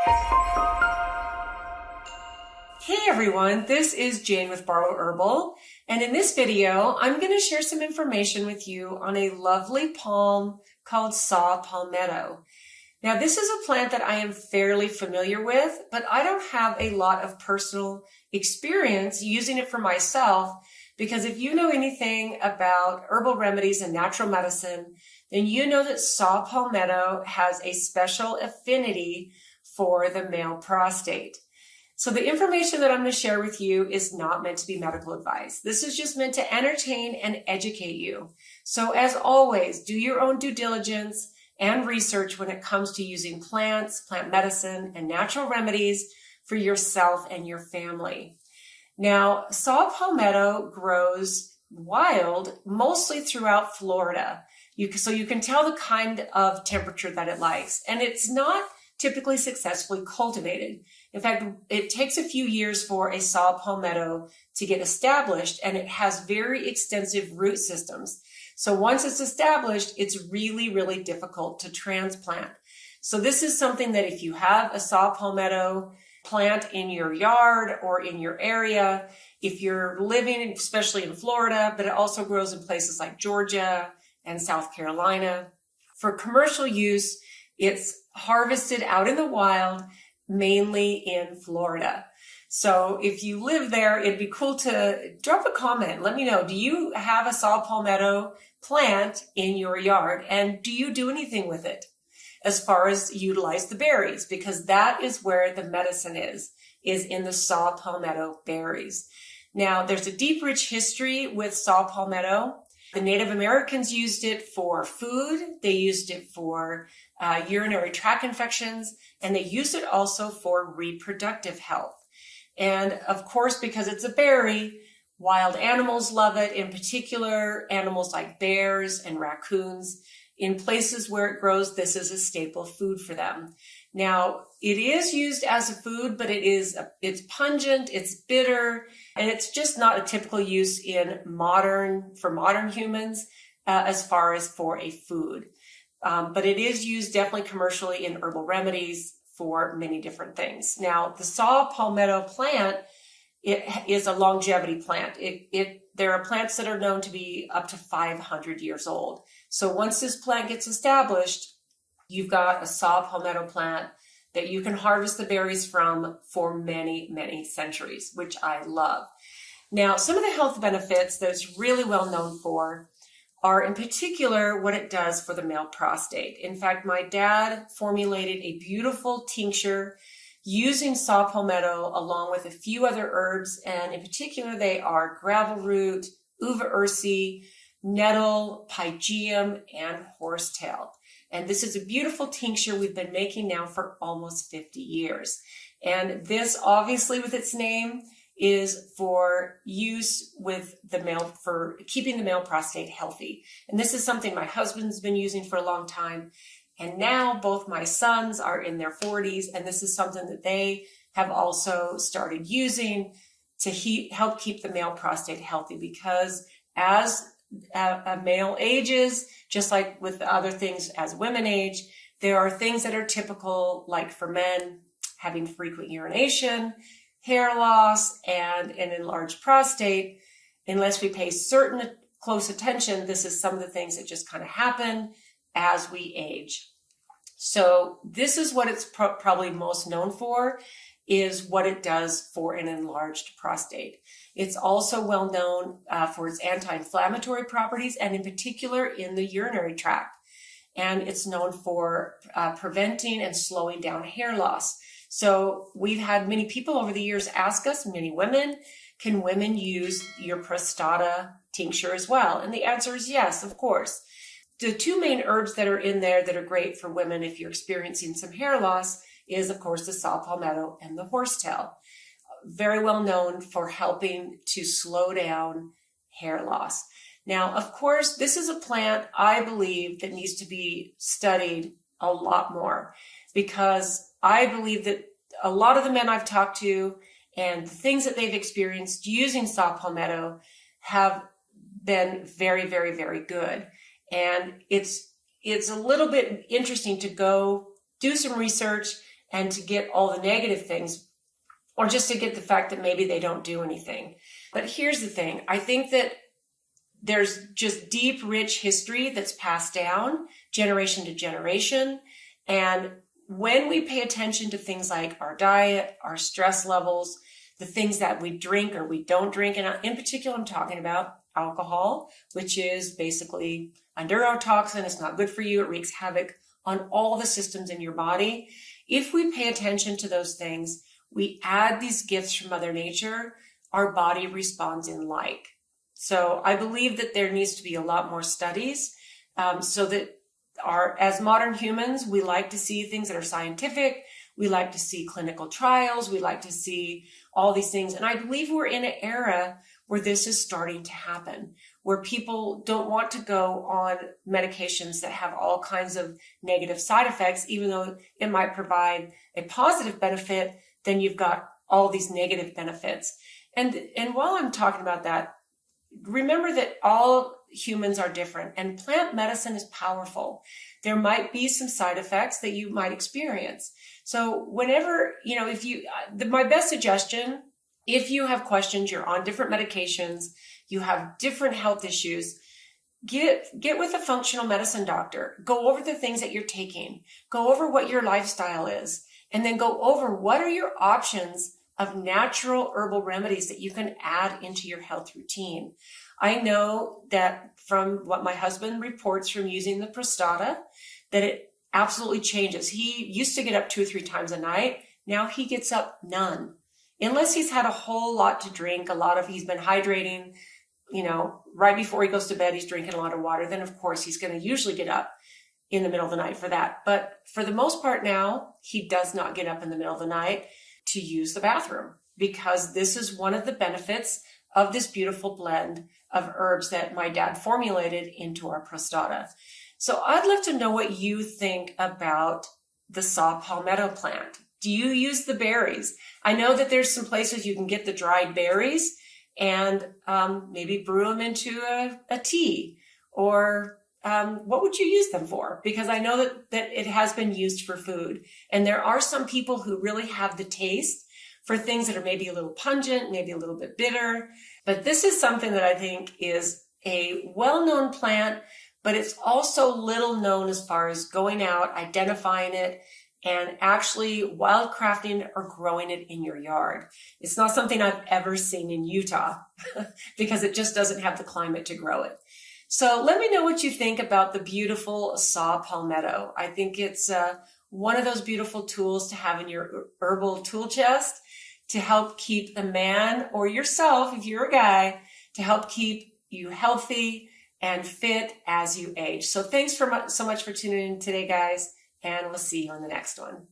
Hey everyone, this is Jane with Herbal, and in this video, I'm going to share some information with you on a lovely palm called saw palmetto. Now, this is a plant that I am fairly familiar with, but I don't have a lot of personal experience using it for myself, because if you know anything about herbal remedies and natural medicine, then you know that saw palmetto has a special affinity for the male prostate. So the information that I'm going to share with you is not meant to be medical advice. This is just meant to entertain and educate you. So as always, do your own due diligence and research when it comes to using plants, plant medicine, and natural remedies for yourself and your family. Now, saw palmetto grows wild mostly throughout Florida. So you can tell the kind of temperature that it likes, and it's not typically successfully cultivated. In fact, it takes a few years for a saw palmetto to get established, and it has very extensive root systems. So once it's established, it's really, really difficult to transplant. So this is something that if you have a saw palmetto plant in your yard or in your area, if you're living, especially in Florida, but it also grows in places like Georgia and South Carolina. For commercial use, it's harvested out in the wild, mainly in Florida. So if you live there, it'd be cool to drop a comment. Let me know, do you have a saw palmetto plant in your yard? And do you do anything with it as far as utilize the berries? Because that is where the medicine is in the saw palmetto berries. Now, there's a deep, rich history with saw palmetto. The Native Americans used it for food. They used it for urinary tract infections, and they used it also for reproductive health. And of course, because it's a berry, wild animals love it, in particular, animals like bears and raccoons. In places where it grows, this is a staple food for them. Now, it is used as a food, but it's pungent, it's bitter, and it's just not a typical use for modern humans as far as for a food. But it is used definitely commercially in herbal remedies for many different things. Now, the saw palmetto plant, it is a longevity plant. There are plants that are known to be up to 500 years old. So once this plant gets established, you've got a saw palmetto plant that you can harvest the berries from for many, many centuries, which I love. Now, some of the health benefits that it's really well known for are in particular what it does for the male prostate. In fact, my dad formulated a beautiful tincture using saw palmetto along with a few other herbs, and in particular they are gravel root, uva ursi, nettle, pygeum, and horsetail. And this is a beautiful tincture we've been making now for almost 50 years. And this, obviously with its name, is for use with for keeping the male prostate healthy. And this is something my husband's been using for a long time. And now both my sons are in their 40s, and this is something that they have also started using to help keep the male prostate healthy, because as a male ages, just like with the other things as women age, there are things that are typical, like for men, having frequent urination, hair loss, and an enlarged prostate. Unless we pay certain close attention, this is some of the things that just kind of happen as we age. So this is what it's probably most known for, is what it does for an enlarged prostate. It's also well known for its anti-inflammatory properties, and in particular in the urinary tract. And it's known for preventing and slowing down hair loss. So we've had many people over the years ask us, many women, can women use your prostata tincture as well? And the answer is yes, of course. The two main herbs that are in there that are great for women if you're experiencing some hair loss is, of course, the saw palmetto and the horsetail. Very well known for helping to slow down hair loss. Now, of course, this is a plant I believe that needs to be studied a lot more, because I believe that a lot of the men I've talked to and the things that they've experienced using saw palmetto have been very, very, very good. And it's a little bit interesting to go do some research and to get all the negative things, or just to get the fact that maybe they don't do anything. But here's the thing. I think that there's just deep, rich history that's passed down generation to generation. And when we pay attention to things like our diet, our stress levels, the things that we drink or we don't drink, and in particular, I'm talking about alcohol, which is basically a neurotoxin. It's not good for you. It wreaks havoc on all the systems in your body. If we pay attention to those things, we add these gifts from Mother Nature, our body responds in like. So I believe that there needs to be a lot more studies so that as modern humans, we like to see things that are scientific. We like to see clinical trials. We like to see all these things. And I believe we're in an era where this is starting to happen, where people don't want to go on medications that have all kinds of negative side effects, even though it might provide a positive benefit, then you've got all these negative benefits. And while I'm talking about that, remember that all humans are different and plant medicine is powerful. There might be some side effects that you might experience. So whenever, my best suggestion, if you have questions, you're on different medications, you have different health issues, get with a functional medicine doctor. Go over the things that you're taking. Go over what your lifestyle is, and then go over what are your options of natural herbal remedies that you can add into your health routine. I know that from what my husband reports from using the Prostata, that it absolutely changes. He used to get up 2 or 3 times a night. Now he gets up none. Unless he's had a whole lot to drink, he's been hydrating, right before he goes to bed, he's drinking a lot of water. Then of course he's going to usually get up in the middle of the night for that. But for the most part now, he does not get up in the middle of the night to use the bathroom, because this is one of the benefits of this beautiful blend of herbs that my dad formulated into our Prostata. So I'd love to know what you think about the saw palmetto plant. Do you use the berries? I know that there's some places you can get the dried berries and maybe brew them into a tea, or what would you use them for? Because I know that it has been used for food. And there are some people who really have the taste for things that are maybe a little pungent, maybe a little bit bitter. But this is something that I think is a well-known plant, but it's also little known as far as going out, identifying it, and actually wildcrafting or growing it in your yard. It's not something I've ever seen in Utah because it just doesn't have the climate to grow it. So let me know what you think about the beautiful saw palmetto. I think it's one of those beautiful tools to have in your herbal tool chest to help keep the man, or yourself, if you're a guy, to help keep you healthy and fit as you age. So thanks so much for tuning in today, guys, and we'll see you on the next one.